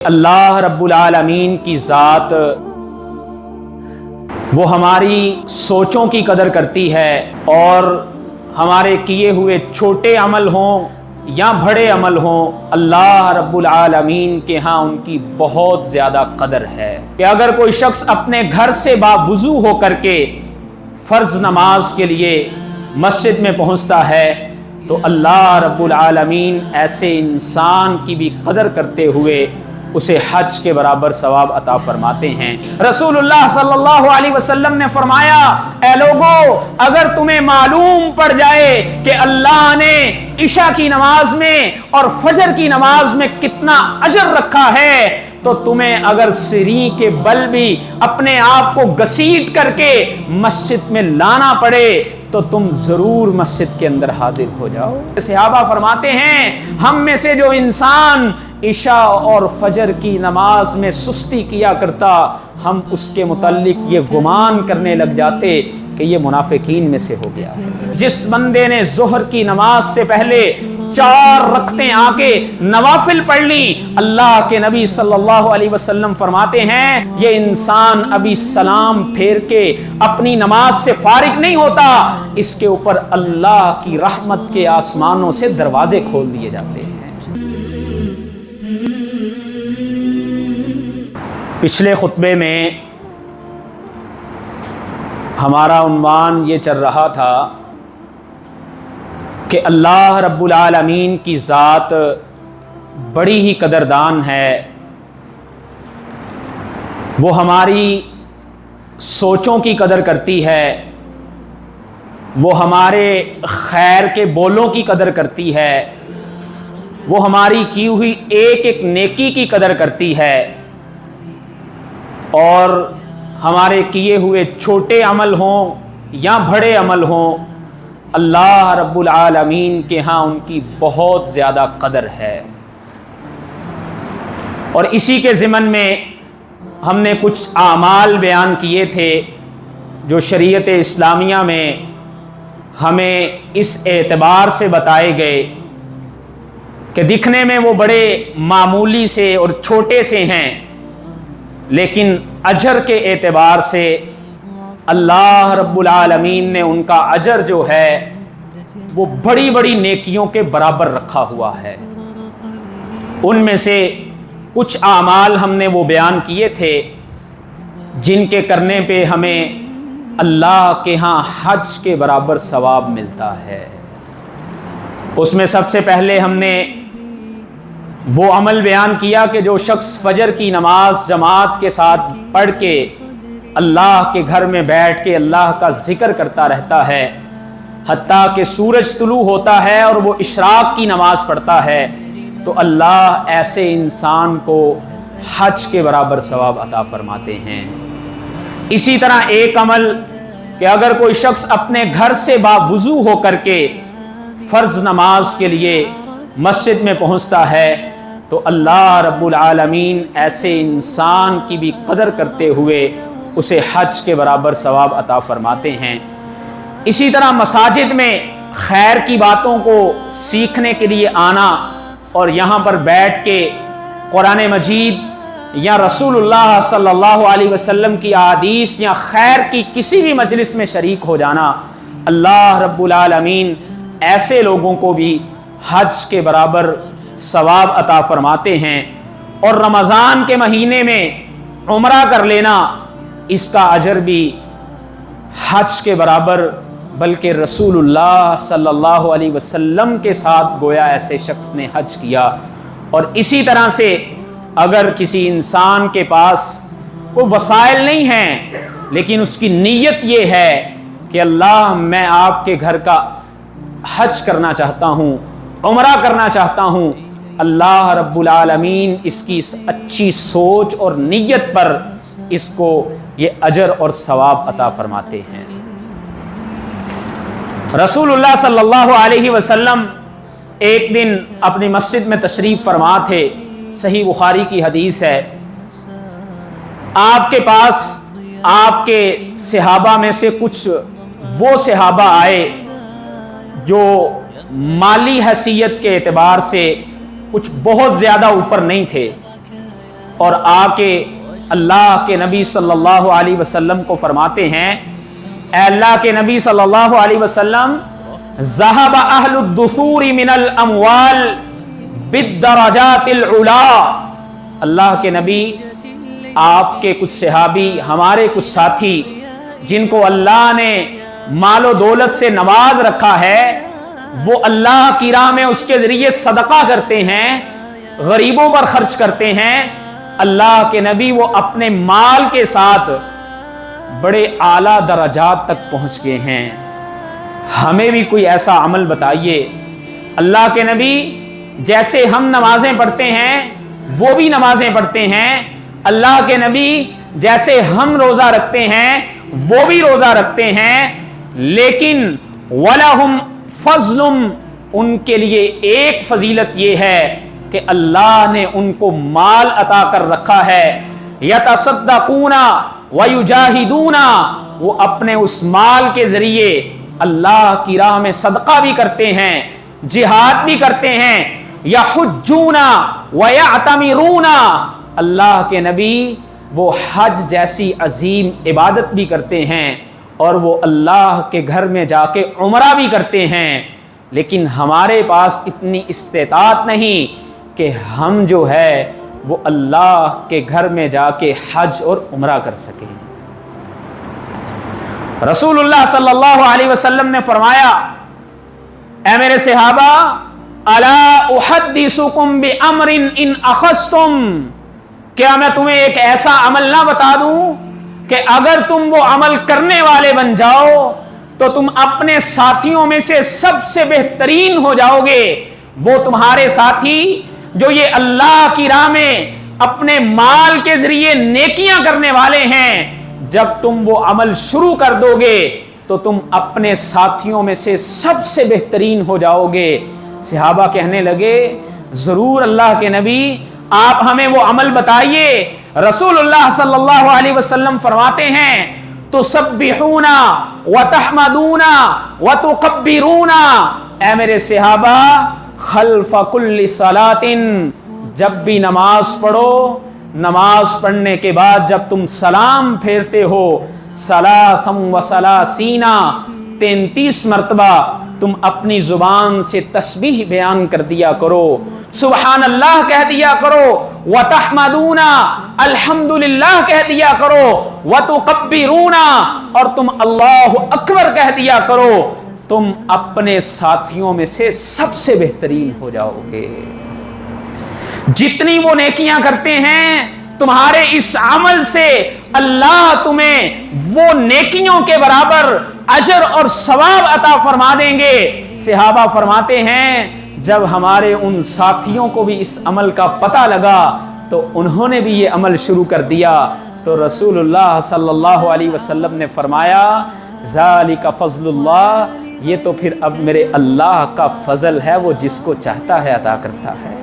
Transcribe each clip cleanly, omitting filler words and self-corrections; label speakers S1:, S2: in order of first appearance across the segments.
S1: اللہ رب العالمین کی ذات وہ ہماری سوچوں کی قدر کرتی ہے، اور ہمارے کیے ہوئے چھوٹے عمل ہوں یا بڑے عمل ہوں، اللہ رب العالمین کے ہاں ان کی بہت زیادہ قدر ہے کہ اگر کوئی شخص اپنے گھر سے باوضو ہو کر کے فرض نماز کے لیے مسجد میں پہنچتا ہے تو اللہ رب العالمین ایسے انسان کی بھی قدر کرتے ہوئے اسے حج کے برابر ثواب عطا فرماتے ہیں۔ رسول اللہ صلی اللہ علیہ وسلم نے فرمایا، اے لوگو، اگر تمہیں معلوم پڑ جائے کہ اللہ نے عشاء کی نماز میں اور فجر کی نماز میں کتنا اجر رکھا ہے تو تمہیں اگر سری کے بل بھی اپنے آپ کو گھسیٹ کر کے مسجد میں لانا پڑے تو تم ضرور مسجد کے اندر حاضر ہو جاؤ۔ صحابہ فرماتے ہیں، ہم میں سے جو انسان عشاء اور فجر کی نماز میں سستی کیا کرتا، ہم اس کے متعلق یہ گمان کرنے لگ جاتے کہ یہ منافقین میں سے ہو گیا۔ جس بندے نے ظہر کی نماز سے پہلے 4 رکعتیں آ کے نوافل پڑھ لی، اللہ کے نبی صلی اللہ علیہ وسلم فرماتے ہیں یہ انسان ابھی سلام پھیر کے اپنی نماز سے فارغ نہیں ہوتا، اس کے اوپر اللہ کی رحمت کے آسمانوں سے دروازے کھول دیے جاتے ہیں۔ پچھلے خطبے میں ہمارا عنوان یہ چل رہا تھا کہ اللہ رب العالمین کی ذات بڑی ہی قدردان ہے، وہ ہماری سوچوں کی قدر کرتی ہے، وہ ہمارے خیر کے بولوں کی قدر کرتی ہے، وہ ہماری کی ہوئی ایک ایک نیکی کی قدر کرتی ہے، اور ہمارے کیے ہوئے چھوٹے عمل ہوں یا بڑے عمل ہوں، اللہ رب العالمین کے ہاں ان کی بہت زیادہ قدر ہے۔ اور اسی کے ضمن میں ہم نے کچھ اعمال بیان کیے تھے جو شریعت اسلامیہ میں ہمیں اس اعتبار سے بتائے گئے کہ دکھنے میں وہ بڑے معمولی سے اور چھوٹے سے ہیں، لیکن اجر کے اعتبار سے اللہ رب العالمین نے ان کا اجر جو ہے وہ بڑی بڑی نیکیوں کے برابر رکھا ہوا ہے۔ ان میں سے کچھ اعمال ہم نے وہ بیان کیے تھے جن کے کرنے پہ ہمیں اللہ کے ہاں حج کے برابر ثواب ملتا ہے۔ اس میں سب سے پہلے ہم نے وہ عمل بیان کیا کہ جو شخص فجر کی نماز جماعت کے ساتھ پڑھ کے اللہ کے گھر میں بیٹھ کے اللہ کا ذکر کرتا رہتا ہے حتیٰ کہ سورج طلوع ہوتا ہے اور وہ اشراق کی نماز پڑھتا ہے تو اللہ ایسے انسان کو حج کے برابر ثواب عطا فرماتے ہیں۔ اسی طرح ایک عمل کہ اگر کوئی شخص اپنے گھر سے باوضو ہو کر کے فرض نماز کے لیے مسجد میں پہنچتا ہے تو اللہ رب العالمین ایسے انسان کی بھی قدر کرتے ہوئے اسے حج کے برابر ثواب عطا فرماتے ہیں۔ اسی طرح مساجد میں خیر کی باتوں کو سیکھنے کے لیے آنا اور یہاں پر بیٹھ کے قرآن مجید یا رسول اللہ صلی اللہ علیہ وسلم کی احادیث یا خیر کی کسی بھی مجلس میں شریک ہو جانا، اللہ رب العالمین ایسے لوگوں کو بھی حج کے برابر ثواب عطا فرماتے ہیں۔ اور رمضان کے مہینے میں عمرہ کر لینا، اس کا اجر بھی حج کے برابر، بلکہ رسول اللہ صلی اللہ علیہ وسلم کے ساتھ گویا ایسے شخص نے حج کیا۔ اور اسی طرح سے اگر کسی انسان کے پاس کوئی وسائل نہیں ہیں لیکن اس کی نیت یہ ہے کہ اللہ میں آپ کے گھر کا حج کرنا چاہتا ہوں، عمرہ کرنا چاہتا ہوں، اللہ رب العالمین اس کی اس اچھی سوچ اور نیت پر اس کو یہ اجر اور ثواب عطا فرماتے ہیں۔ رسول اللہ صلی اللہ علیہ وسلم ایک دن اپنی مسجد میں تشریف فرما تھے، صحیح بخاری کی حدیث ہے، آپ کے پاس آپ کے صحابہ میں سے کچھ وہ صحابہ آئے جو مالی حیثیت کے اعتبار سے کچھ بہت زیادہ اوپر نہیں تھے، اور آ کے اللہ کے نبی صلی اللہ علیہ وسلم کو فرماتے ہیں، اے اللہ کے نبی صلی اللہ علیہ وسلم، ذہب اہل الدثور من الاموال بالدرجات العلا، اللہ کے نبی آپ کے کچھ صحابی، ہمارے کچھ ساتھی جن کو اللہ نے مال و دولت سے نواز رکھا ہے، وہ اللہ کی راہ میں اس کے ذریعے صدقہ کرتے ہیں، غریبوں پر خرچ کرتے ہیں۔ اللہ کے نبی وہ اپنے مال کے ساتھ بڑے اعلیٰ درجات تک پہنچ گئے ہیں۔ ہمیں بھی کوئی ایسا عمل بتائیے۔ اللہ کے نبی جیسے ہم نمازیں پڑھتے ہیں وہ بھی نمازیں پڑھتے ہیں، اللہ کے نبی جیسے ہم روزہ رکھتے ہیں وہ بھی روزہ رکھتے ہیں، لیکن وَلَهُمْ فَضْلٌ، ان کے لیے ایک فضیلت یہ ہے کہ اللہ نے ان کو مال عطا کر رکھا ہے، یتصدقون ویجاہدون، وہ اپنے اس مال کے ذریعے اللہ کی راہ میں صدقہ بھی کرتے ہیں، جہاد بھی کرتے ہیں، یحجون ویعتمرون، اللہ کے نبی وہ حج جیسی عظیم عبادت بھی کرتے ہیں اور وہ اللہ کے گھر میں جا کے عمرہ بھی کرتے ہیں، لیکن ہمارے پاس اتنی استطاعت نہیں کہ ہم جو ہے وہ اللہ کے گھر میں جا کے حج اور عمرہ کر سکیں۔ رسول اللہ صلی اللہ علیہ وسلم نے فرمایا، اے میرے صحابہ، الا احدثکم بامر ان اخذتم، کیا میں تمہیں ایک ایسا عمل نہ بتا دوں کہ اگر تم وہ عمل کرنے والے بن جاؤ تو تم اپنے ساتھیوں میں سے سب سے بہترین ہو جاؤ گے۔ وہ تمہارے ساتھی جو یہ اللہ کی راہ میں اپنے مال کے ذریعے نیکیاں کرنے والے ہیں، جب تم وہ عمل شروع کر دو گے تو تم اپنے ساتھیوں میں سے سب سے بہترین ہو جاؤ گے۔ صحابہ کہنے لگے، ضرور اللہ کے نبی، آپ ہمیں وہ عمل بتائیے۔ رسول اللہ صلی اللہ علیہ وسلم فرماتے ہیں، تسبحون وتحمدون وتکبرون، اے میرے صحابہ، خلف کل صلاۃ، جب بھی نماز پڑھو، نماز پڑھنے کے بعد جب تم سلام پھیرتے ہو، ثلاثا وثلاثین، 33 مرتبہ تم اپنی زبان سے تسبیح بیان کر دیا کرو، سبحان اللہ کہہ دیا کرو، وتحمدون، الحمدللہ کہہ دیا کرو، وتکبرون، اور تم اللہ اکبر کہہ دیا کرو، تم اپنے ساتھیوں میں سے سب سے بہترین ہو جاؤ گے۔ جتنی وہ نیکیاں کرتے ہیں، تمہارے اس عمل سے اللہ تمہیں وہ نیکیوں کے برابر اجر اور ثواب عطا فرما دیں گے۔ صحابہ فرماتے ہیں، جب ہمارے ان ساتھیوں کو بھی اس عمل کا پتہ لگا تو انہوں نے بھی یہ عمل شروع کر دیا، تو رسول اللہ صلی اللہ علیہ وسلم نے فرمایا، ذالک فضل اللہ، یہ تو پھر اب میرے اللہ کا فضل ہے، وہ جس کو چاہتا ہے عطا کرتا ہے۔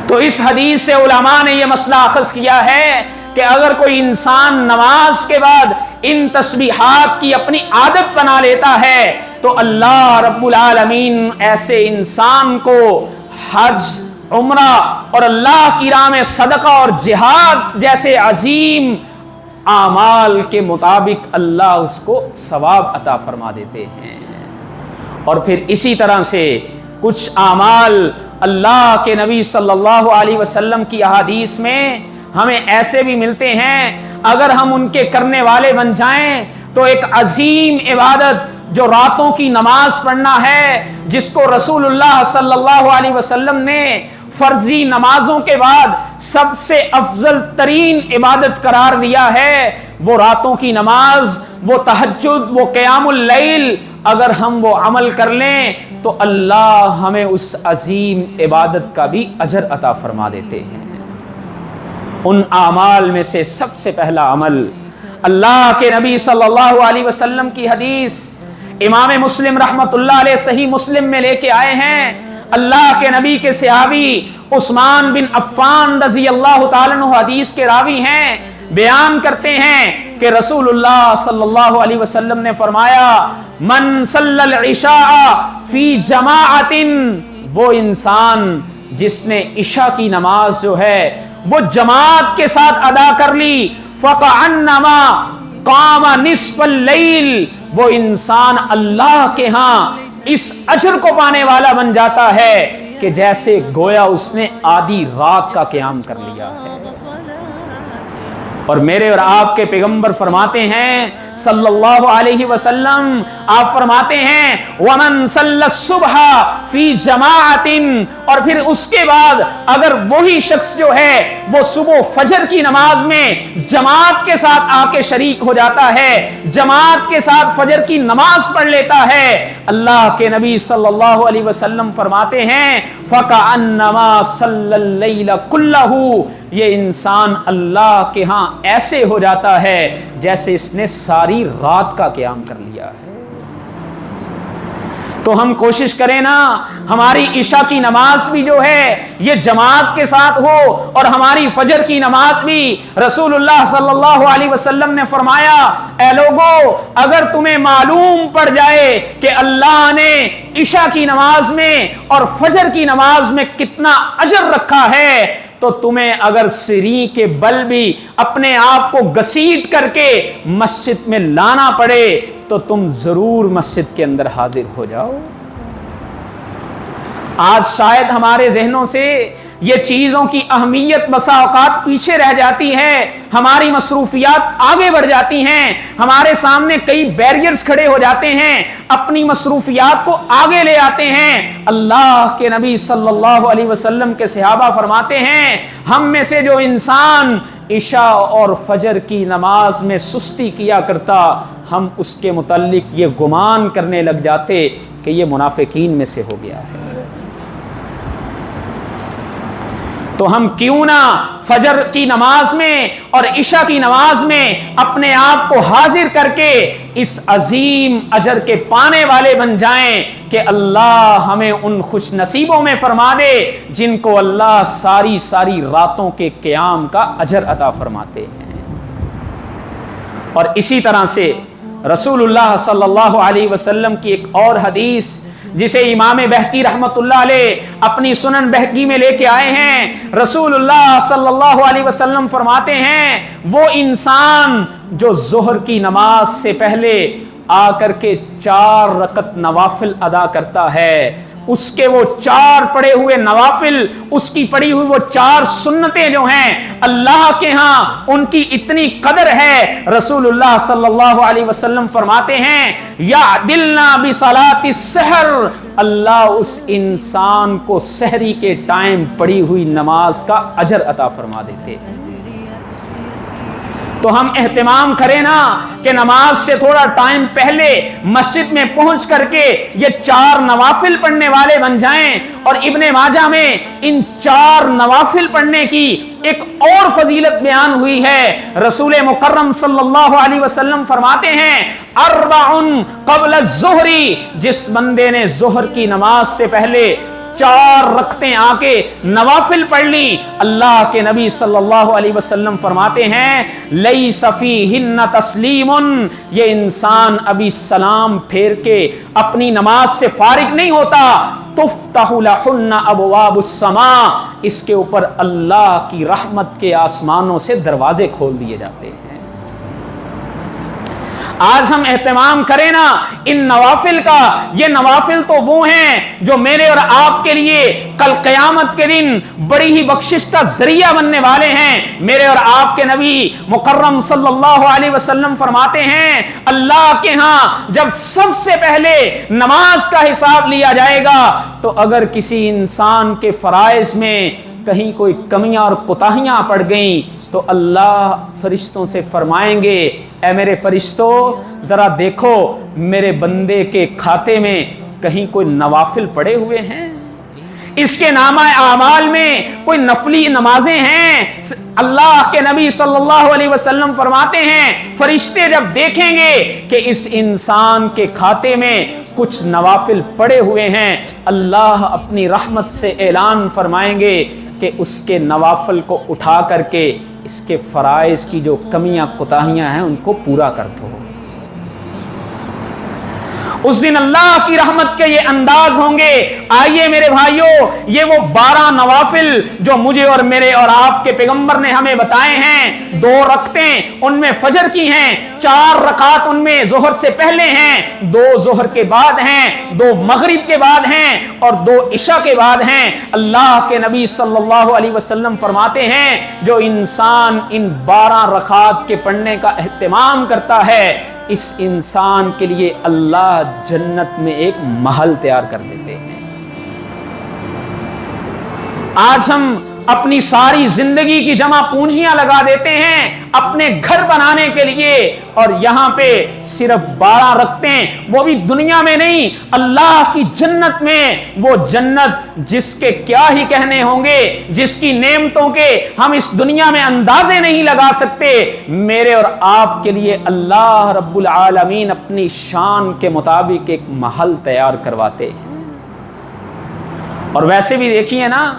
S1: تو اس حدیث سے علماء نے یہ مسئلہ اخذ کیا ہے کہ اگر کوئی انسان نماز کے بعد ان تسبیحات کی اپنی عادت بنا لیتا ہے تو اللہ رب العالمین ایسے انسان کو حج، عمرہ اور اللہ کی راہ میں صدقہ اور جہاد جیسے عظیم اعمال کے مطابق اللہ اس کو ثواب عطا فرما دیتے ہیں۔ اور پھر اسی طرح سے کچھ اعمال اللہ کے نبی صلی اللہ علیہ وسلم کی احادیث میں ہمیں ایسے بھی ملتے ہیں، اگر ہم ان کے کرنے والے بن جائیں تو ایک عظیم عبادت جو راتوں کی نماز پڑھنا ہے، جس کو رسول اللہ صلی اللہ علیہ وسلم نے فرضی نمازوں کے بعد سب سے افضل ترین عبادت قرار دیا ہے، وہ راتوں کی نماز، وہ تہجد، وہ قیام اللیل، اگر ہم وہ عمل کر لیں تو اللہ ہمیں اس عظیم عبادت کا بھی اجر عطا فرما دیتے ہیں۔ ان اعمال میں سے سب سے پہلا عمل، اللہ کے نبی صلی اللہ علیہ وسلم کی حدیث امام مسلم رحمۃ اللہ علیہ صحیح مسلم میں لے کے آئے ہیں، اللہ کے نبی کے صحابی عثمان بن عفان رضی اللہ تعالیٰ عنہ حدیث کے راوی ہیں، بیان کرتے ہیں کہ رسول اللہ صلی اللہ علیہ وسلم نے فرمایا، من صلی العشاء فی جماعت، وہ انسان جس نے عشاء کی نماز جو ہے وہ جماعت کے ساتھ ادا کر لی، فَكَأَنَّمَا قَامَ نِصْفَ اللَّيْلِ، وہ انسان اللہ کے ہاں اس اجر کو پانے والا بن جاتا ہے کہ جیسے گویا اس نے آدھی رات کا قیام کر لیا ہے۔ اور میرے اور آپ کے پیغمبر فرماتے ہیں صلی اللہ علیہ وسلم، آپ فرماتے ہیں وَمَن صَلَّى الصُّبْحَ فِي جَمَاعَةٍ، اور پھر اس کے بعد اگر وہی شخص جو ہے وہ صبح فجر کی نماز میں جماعت کے ساتھ آ کے شریک ہو جاتا ہے، جماعت کے ساتھ فجر کی نماز پڑھ لیتا ہے، اللہ کے نبی صلی اللہ علیہ وسلم فرماتے ہیں فَكَأَنَّمَا صَلَّى اللَّيْلَ كُلَّهُ، یہ انسان اللہ کے ہاں ایسے ہو جاتا ہے جیسے اس نے ساری رات کا قیام کر لیا ہے۔ تو ہم کوشش کریں نا ہماری عشاء کی نماز بھی جو ہے یہ جماعت کے ساتھ ہو، اور ہماری فجر کی نماز بھی رسول اللہ صلی اللہ علیہ وسلم نے فرمایا اے لوگو، اگر تمہیں معلوم پڑ جائے کہ اللہ نے عشاء کی نماز میں اور فجر کی نماز میں کتنا اجر رکھا ہے، تو تمہیں اگر سری کے بل بھی اپنے آپ کو گھسیٹ کر کے مسجد میں لانا پڑے تو تم ضرور مسجد کے اندر حاضر ہو جاؤ۔ آج شاید ہمارے ذہنوں سے یہ چیزوں کی اہمیت بسا اوقات پیچھے رہ جاتی ہے، ہماری مصروفیات آگے بڑھ جاتی ہیں، ہمارے سامنے کئی بیریئرز کھڑے ہو جاتے ہیں، اپنی مصروفیات کو آگے لے آتے ہیں۔ اللہ کے نبی صلی اللہ علیہ وسلم کے صحابہ فرماتے ہیں ہم میں سے جو انسان عشاء اور فجر کی نماز میں سستی کیا کرتا، ہم اس کے متعلق یہ گمان کرنے لگ جاتے کہ یہ منافقین میں سے ہو گیا ہے۔ تو ہم کیوں نہ فجر کی نماز میں اور عشاء کی نماز میں اپنے آپ کو حاضر کر کے اس عظیم اجر کے پانے والے بن جائیں کہ اللہ ہمیں ان خوش نصیبوں میں فرما دے جن کو اللہ ساری ساری راتوں کے قیام کا اجر عطا فرماتے ہیں۔ اور اسی طرح سے رسول اللہ صلی اللہ علیہ وسلم کی ایک اور حدیث جسے امام بہقی رحمت اللہ علیہ اپنی سنن بہقی میں لے کے آئے ہیں، رسول اللہ صلی اللہ علیہ وسلم فرماتے ہیں وہ انسان جو ظہر کی نماز سے پہلے آ کر کے 4 رکعت نوافل ادا کرتا ہے، اس کے وہ 4 پڑے ہوئے نوافل، اس کی پڑی ہوئی وہ 4 سنتیں جو ہیں اللہ کے ہاں ان کی اتنی قدر ہے، رسول اللہ صلی اللہ علیہ وسلم فرماتے ہیں یعدلنا بصلاۃ السحر، اللہ اس انسان کو سحری کے ٹائم پڑی ہوئی نماز کا اجر عطا فرما دیتے ہیں۔ تو ہم اہتمام کریں نا کہ نماز سے تھوڑا ٹائم پہلے مسجد میں پہنچ کر کے یہ 4 نوافل پڑھنے والے بن جائیں۔ اور ابن ماجہ میں ان 4 نوافل پڑھنے کی ایک اور فضیلت بیان ہوئی ہے، رسول مکرم صلی اللہ علیہ وسلم فرماتے ہیں 4 قبل الظہر، جس بندے نے ظہر کی نماز سے پہلے 4 رکعتیں آ کے نوافل پڑھ لی، اللہ کے نبی صلی اللہ علیہ وسلم فرماتے ہیں لیس فیہن تسلیم، یہ انسان ابھی سلام پھیر کے اپنی نماز سے فارغ نہیں ہوتا، تفتح لہن ابواب السماء، اس کے اوپر اللہ کی رحمت کے آسمانوں سے دروازے کھول دیے جاتے ہیں۔ آج ہم اہتمام کریں نا ان نوافل کا، یہ نوافل تو وہ ہیں جو میرے اور آپ کے لیے کل قیامت کے دن بڑی ہی بخشش کا ذریعہ بننے والے ہیں۔ میرے اور آپ کے نبی مکرم صلی اللہ علیہ وسلم فرماتے ہیں اللہ کے ہاں جب سب سے پہلے نماز کا حساب لیا جائے گا تو اگر کسی انسان کے فرائض میں کہیں کوئی کمیاں اور کوتاہیاں پڑ گئیں تو اللہ فرشتوں سے فرمائیں گے اے میرے فرشتوں ذرا دیکھو میرے بندے کے کھاتے میں کہیں کوئی نوافل پڑے ہوئے ہیں، اس کے نامہ اعمال میں کوئی نفلی نمازیں ہیں۔ اللہ کے نبی صلی اللہ علیہ وسلم فرماتے ہیں فرشتے جب دیکھیں گے کہ اس انسان کے کھاتے میں کچھ نوافل پڑے ہوئے ہیں، اللہ اپنی رحمت سے اعلان فرمائیں گے کہ اس کے نوافل کو اٹھا کر کے اس کے فرائض کی جو کمیاں کوتاہیاں ہیں ان کو پورا کر دو۔ اس دن اللہ کی رحمت کے یہ انداز ہوں گے۔ آئیے میرے بھائیوں، یہ وہ 12 نوافل جو مجھے اور میرے اور آپ کے پیغمبر نے ہمیں بتائے ہیں، 2 رکعتیں ان میں فجر کی ہیں، 4 رکعات ان میں ظہر سے پہلے ہیں، 2 ظہر کے بعد ہیں، 2 مغرب کے بعد ہیں اور 2 عشاء کے بعد ہیں۔ اللہ کے نبی صلی اللہ علیہ وسلم فرماتے ہیں جو انسان ان 12 رکعات کے پڑھنے کا اہتمام کرتا ہے، اس انسان کے لیے اللہ جنت میں ایک محل تیار کر دیتے ہیں۔ آج ہم اپنی ساری زندگی کی جمع پونجیاں لگا دیتے ہیں اپنے گھر بنانے کے لیے، اور یہاں پہ صرف 12 رکعتیں، وہ بھی دنیا میں نہیں، اللہ کی جنت میں، وہ جنت جس کے کیا ہی کہنے ہوں گے، جس کی نعمتوں کے ہم اس دنیا میں اندازے نہیں لگا سکتے، میرے اور آپ کے لیے اللہ رب العالمین اپنی شان کے مطابق ایک محل تیار کرواتے ہیں۔ اور ویسے بھی دیکھیے نا،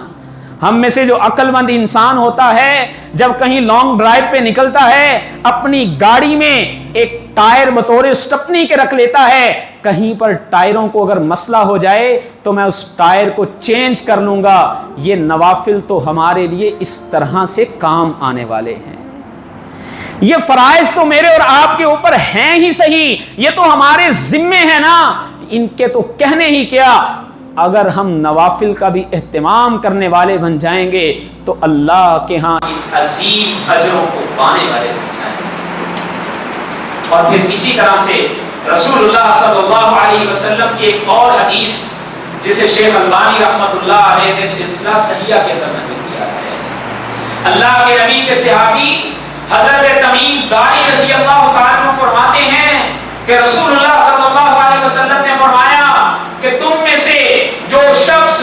S1: ہم میں سے جو عقل مند انسان ہوتا ہے جب کہیں لانگ ڈرائیو پہ نکلتا ہے، اپنی گاڑی میں ایک ٹائر بطور اسٹپنی کے رکھ لیتا ہے، کہیں پر ٹائروں کو اگر مسئلہ ہو جائے تو میں اس ٹائر کو چینج کر لوں گا۔ یہ نوافل تو ہمارے لیے اس طرح سے کام آنے والے ہیں۔ یہ فرائض تو میرے اور آپ کے اوپر ہیں ہی صحیح، یہ تو ہمارے ذمے ہیں نا، ان کے تو کہنے ہی کیا، اگر ہم نوافل کا بھی اہتمام کرنے والے بن جائیں گے تو اللہ کے ہاں عظیم اجروں کو پانے والے بن جائیں گے۔ اور پھر اسی طرح سے رسول اللہ صلی اللہ علیہ وسلم کی ایک اور حدیث جسے شیخ البانی رحمۃ اللہ علیہ نے سلسلہ صحیحہ کے اندر نقل کیا ہے، اللہ کے نبی کے صحابی حضرت تمیم داری رضی اللہ تعالیٰ عنہ فرماتے ہیں کہ رسول اللہ صلی اللہ علیہ وسلم نے فرمایا کہ تم میں سے جو شخص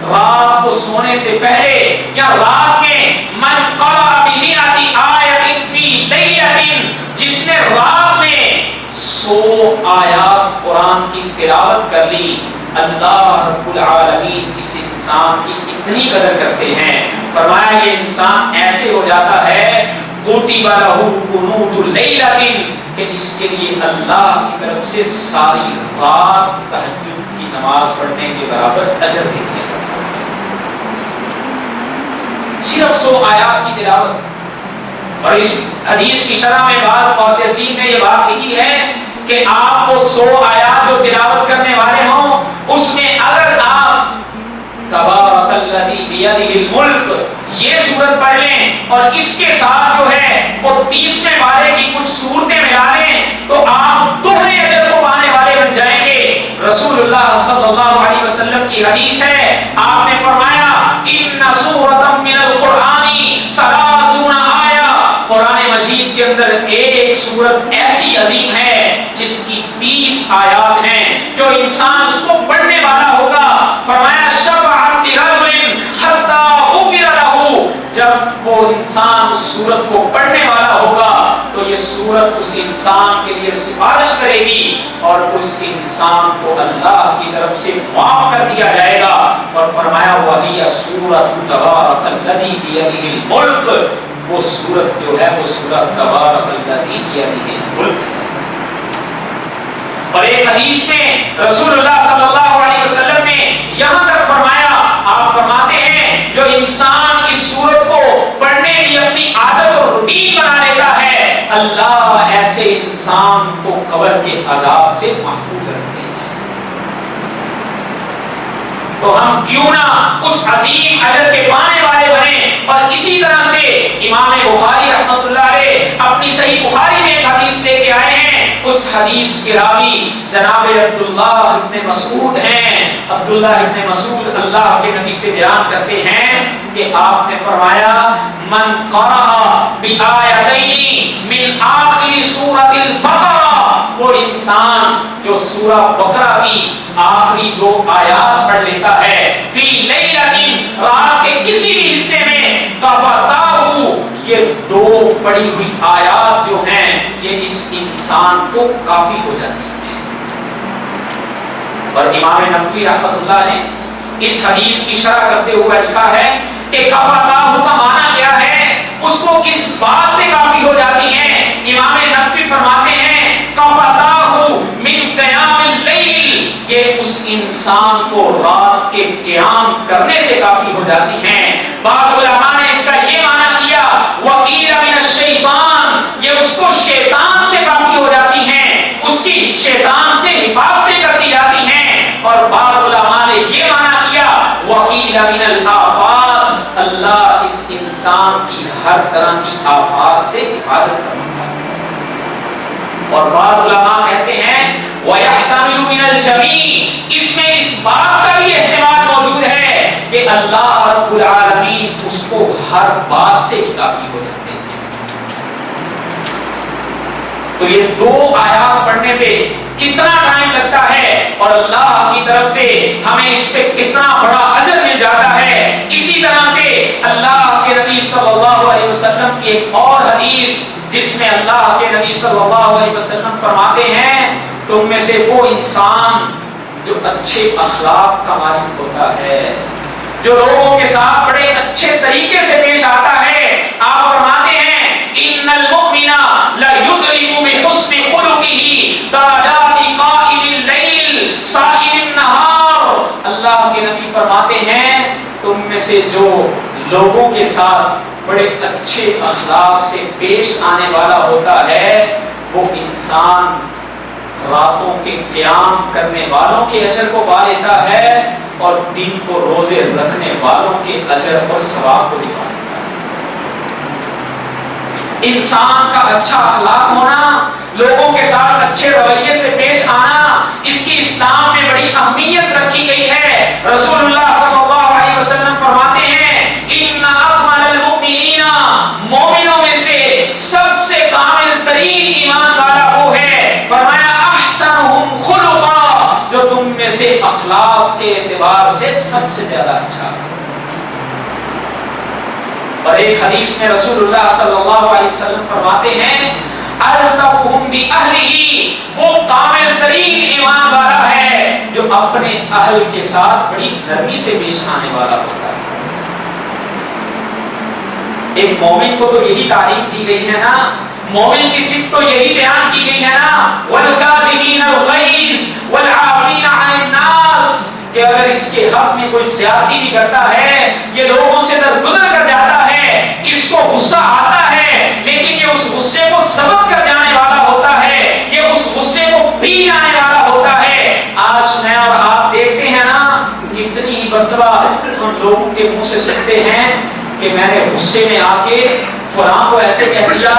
S1: رات کو سونے سے پہلے یا رات میں من قرأ بمئۃ آیۃ فی لیلۃ، جس نے رات میں 100 آیات قرآن کی تلاوت کر لی، اللہ رب العالمین اس انسان کی اتنی قدر کرتے ہیں، فرمایا یہ انسان ایسے ہو جاتا ہے کتب لہ قنوت لیلۃ، کہ اس کے لیے اللہ کی طرف سے ساری رات تہجد کی نماز پڑھنے کے برابر اجر دے دیا جاتا ہے۔ صرف 100 آیات کی تلاوت۔ اور اس حدیث کی شرح میں بعض محدثین نے یہ بات لکھی ہے کہ آپ کو 100 آیات جو تلاوت کرنے والے ہوں، اس میں اگر آپ تبارک الذی بیدہ الملک یہ سورت پڑھ لیں اور اس کے ساتھ جو ہے وہ 30ویں پارے کی کچھ صورتیں ملا لیں تو آپ دوہرے اجر کو پانے والے بن جائیں گے۔ رسول اللہ صلی اللہ علیہ وسلم کی حدیث ہے، آپ نے فرمایا ان سورۃ من القرآن 30 آیہ، قرآن مجید کے اندر ایک سورت ایسی عظیم ہے جس کی 30 آیات ہیں، جو انسان اس کو پڑھنے والا ہوگا، فرمایا شفاعت لرجل حتی غفر لہ، جب وہ انسان اس سورت کو پڑھنے والا ہوگا تو یہ سورت اس انسان کے لیے سفارش کرے گی اور اس انسان کو اللہ کی طرف سے معاف کر دیا جائے گا۔ اور فرمایا وَهِيَ سُورَةُ تَبَارَكَ الَّذِي بِيَدِهِ الْمُلْكُ، وہ سورت جو ہے وہ سورت تبارک الذی بیدہ الملک ہے۔ اور ایک حدیث میں رسول اللہ صلی اللہ علیہ وسلم نے یہاں تک فرمایا، آپ فرماتے ہیں جو انسان اس سورت کو پڑھنے کی اپنی عادت اور روٹین بنا لیتا ہے، اللہ ایسے انسان کو قبر کے عذاب سے محفوظ رکھتے ہیں۔ تو ہم کیوں نہ اس عظیم اجر کے پانے والے بنے۔ اور اسی طرح سے امام بخاری رحمۃ اللہ علیہ اپنی صحیح بخاری میں ایک حدیث لے کے آئے ہیں، اس حدیث کے راوی جناب عبداللہ ابن مسعود ہیں۔ عبداللہ ابن مسعود اللہ کے نبی سے بیان کرتے ہیں کہ آپ نے فرمایا من قرأ بآیتین من آخر سورۃ البقرہ، وہ انسان جو سورہ بقرہ کی آخری 2 آیات پڑھ لیتا ہے، فی لیلۃ، رات کے کسی بھی حصے میں، کفتاہ، یہ 2 پڑھی ہوئی آیات جو ہیں یہ اس انسان کو کافی ہو جاتی ہیں۔ اور امام نووی رحمۃ اللہ نے اس حدیث کی شرح کرتے ہوئے لکھا ہے کہ کفتاہ کا معنی کیا ہے، اس کو کس بات سے کافی ہو جاتی ہیں۔ امام نووی فرماتے ہیں کفتاہ من قیام اللیل کے قیام کرنے سے کافی ہو جاتی ہیں۔ بعض علماء نے اس کا یہ معنی کیا وکیل من الشیطان، یہ اس کو شیطان سے کافی ہو جاتی ہیں، اس کی شیطان سے حفاظتیں کر دی جاتی ہیں۔ اور بعض علماء نے یہ معنی کیا وکیل من الآفات، اللہ اس انسان کی ہر طرح کی آفات سے حفاظت کرتا ہے۔ اور بعض علماء کہتے ہیں وَيَحْتَمِلُ مِنَ الْجَمِيعِ، اس میں اس بات کا بھی احتمال موجود ہے کہ اللہ رب العالمین اس کو ہر بات سے ہی کافی ہو جاتے ہیں۔ تو یہ دو آیات پڑھنے پہ کتنا ٹائم لگتا ہے اور اللہ کی طرف سے ہمیں اس پہ کتنا بڑا اجر مل جاتا ہے۔ اسی طرح سے اللہ کے نبی صلی اللہ علیہ وسلم کی ایک اور حدیث جس میں اللہ کے نبی صلی اللہ علیہ وسلم فرماتے ہیں تم میں سے وہ انسان جو اچھے اخلاق کا مالک ہوتا ہے، جو لوگوں کے ساتھ بڑے اچھے طریقے سے پیش آتا ہے، آپ فرماتے ہیں ان المؤمن لا يدرك بحسن خلقه درجات قائم الليل صائم النهار، اللہ کے نبی فرماتے ہیں تم میں سے جو لوگوں کے ساتھ بڑے اچھے اخلاق سے پیش آنے والا ہوتا ہے وہ انسان راتوں کے قیام کرنے والوں کے اجر کو پا لیتا ہے اور دن کو روزے رکھنے والوں کے اجر اور ثواب کو بھی پا لیتا ہے۔ انسان کا اچھا اخلاق ہونا، لوگوں کے ساتھ اچھے رویے سے پیش آنا، اس کی اسلام میں بڑی اہمیت رکھی گئی ہے۔ رسول اللہ صلی اللہ علیہ وسلم فرماتے ہیں ان اکمل المؤمنین، مومنوں میں سے سب سے کامل ترین ایمان والا وہ ہے، فرمایا احسنہم خلقا، جو تم میں سے اخلاق کے اعتبار سے سب سے زیادہ اچھا۔ اور ایک حدیث میں رسول اللہ صلی اللہ علیہ وسلم فرماتے ہیں الطفہم بأہلہ، وہ کامل ترین ایمان والا ہے جو اپنے اہل کے ساتھ بڑی نرمی سے پیش آنے والا ہوتا ہے۔ ایک مومن کو تو یہی تعلیم دی گئی ہے نا، مومن کی صفت تو یہی بیان کی گئی ہے نا والکاظمین الغیظ والعافین عن الناس، کہ اگر اس کے حق میں کوئی زیادتی بھی کرتا ہے، یہ لوگوں سے درگزر کر جاتا ہے، اس کو غصہ آتا ہے لیکن یہ اس غصے کو ضبط کر جانے والا ہوتا ہے، یہ اس غصے کو پی جانے والا ہوتا ہے۔ آج میں اور آپ دیکھتے ہیں نا کتنی ہی مرتبہ ہم لوگوں کے منہ سے سنتے ہیں کہ میں نے غصے میں آ کے فلاں کو ایسے کہہ دیا،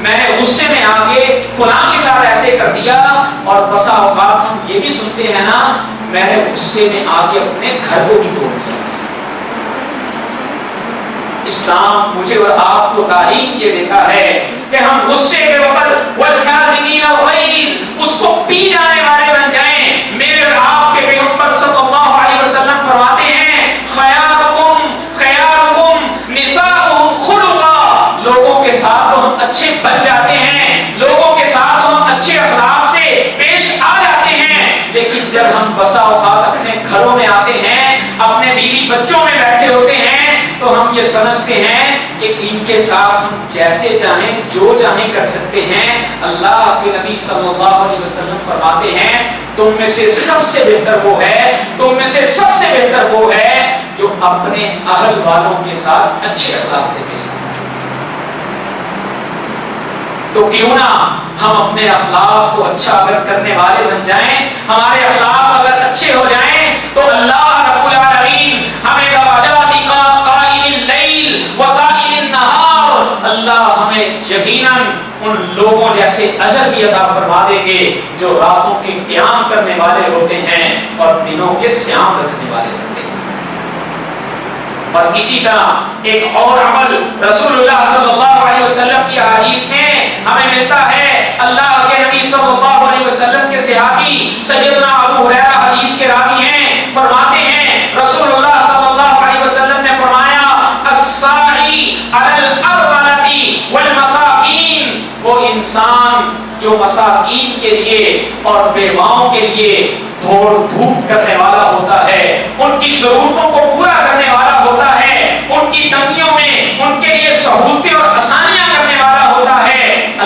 S1: میں نے غصے میں آ کے فلاں کے ساتھ ایسے کر دیا، اور بسا اوقات ہم یہ بھی سنتے ہیں نا میں نے غصے میں آ کے اپنے گھر کو بھی توڑ دیا۔ اسلام مجھے اور آپ کو تعلیم یہ دیتا ہے کہ ہم غصے کے وقت والکاظمین الغیظ اس کو پی جانے والے بن جائیں۔ میرے اور آپ کے پیغمبر صلی اللہ علیہ وسلم فرماتے ہیں خیارکم خیارکم نساؤہم خلقا، لوگوں کے ساتھ تو ہم اچھے بن جاتے ہیں، لوگوں کے ساتھ تو ہم اچھے اخلاق سے پیش آ جاتے ہیں، لیکن جب ہم بسا اوقات اپنے گھروں میں آتے ہیں، اپنے بیوی بچوں میں بیٹھے ہوتے ہیں تو ہم یہ سمجھتے ہیں کہ ان کے ساتھ ہم جیسے چاہیں جو چاہیں کر سکتے ہیں۔ اللہ کے نبی صلی اللہ علیہ وسلم فرماتے ہیں تم میں سے سب سے بہتر وہ ہے، تم میں سے سب سے بہتر وہ ہے جو اپنے اہل والوں کے ساتھ اچھے اخلاق سے پیش آتا ہے۔ تو کیوں نہ ہم اپنے اخلاق کو اچھا اگر کرنے والے بن جائیں، ہمارے اخلاق اگر اچھے ہو جائیں تو اللہ رب العالمین ہمیں درجات قائم اللیل وسائم النہار، اللہ ہمیں یقیناً ان لوگوں جیسے اجر بھی عطا فرما دیں گے جو راتوں کے قیام کرنے والے ہوتے ہیں اور دنوں کے صیام رکھنے والے ہوتے ہیں۔ اور اسی طرح ایک اور عمل رسول اللہ صلی اللہ علیہ وسلم کی حدیث میں ہمیں ملتا ہے۔ اللہ کے نبی صلی اللہ علیہ وسلم کے صحابی سیدنا ابو ہریرہ حدیث کے راوی ہیں، فرماتے ہیں رسول اللہ صلی اللہ علیہ وسلم نے فرمایا الساعی علی الارملۃ والمساکین، وہ انسان جو مساکین کے لیے اور بیواؤں کے لیے دوڑ دھوپ کرنے والا ہوتا ہے، ان کی ضرورتوں کو پورا کرنے والا ہوتا ہے، ان کی تنگیوں میں ان کے لیے سہولتیں اور آسانیاں کرنے والا ہوتا ہے،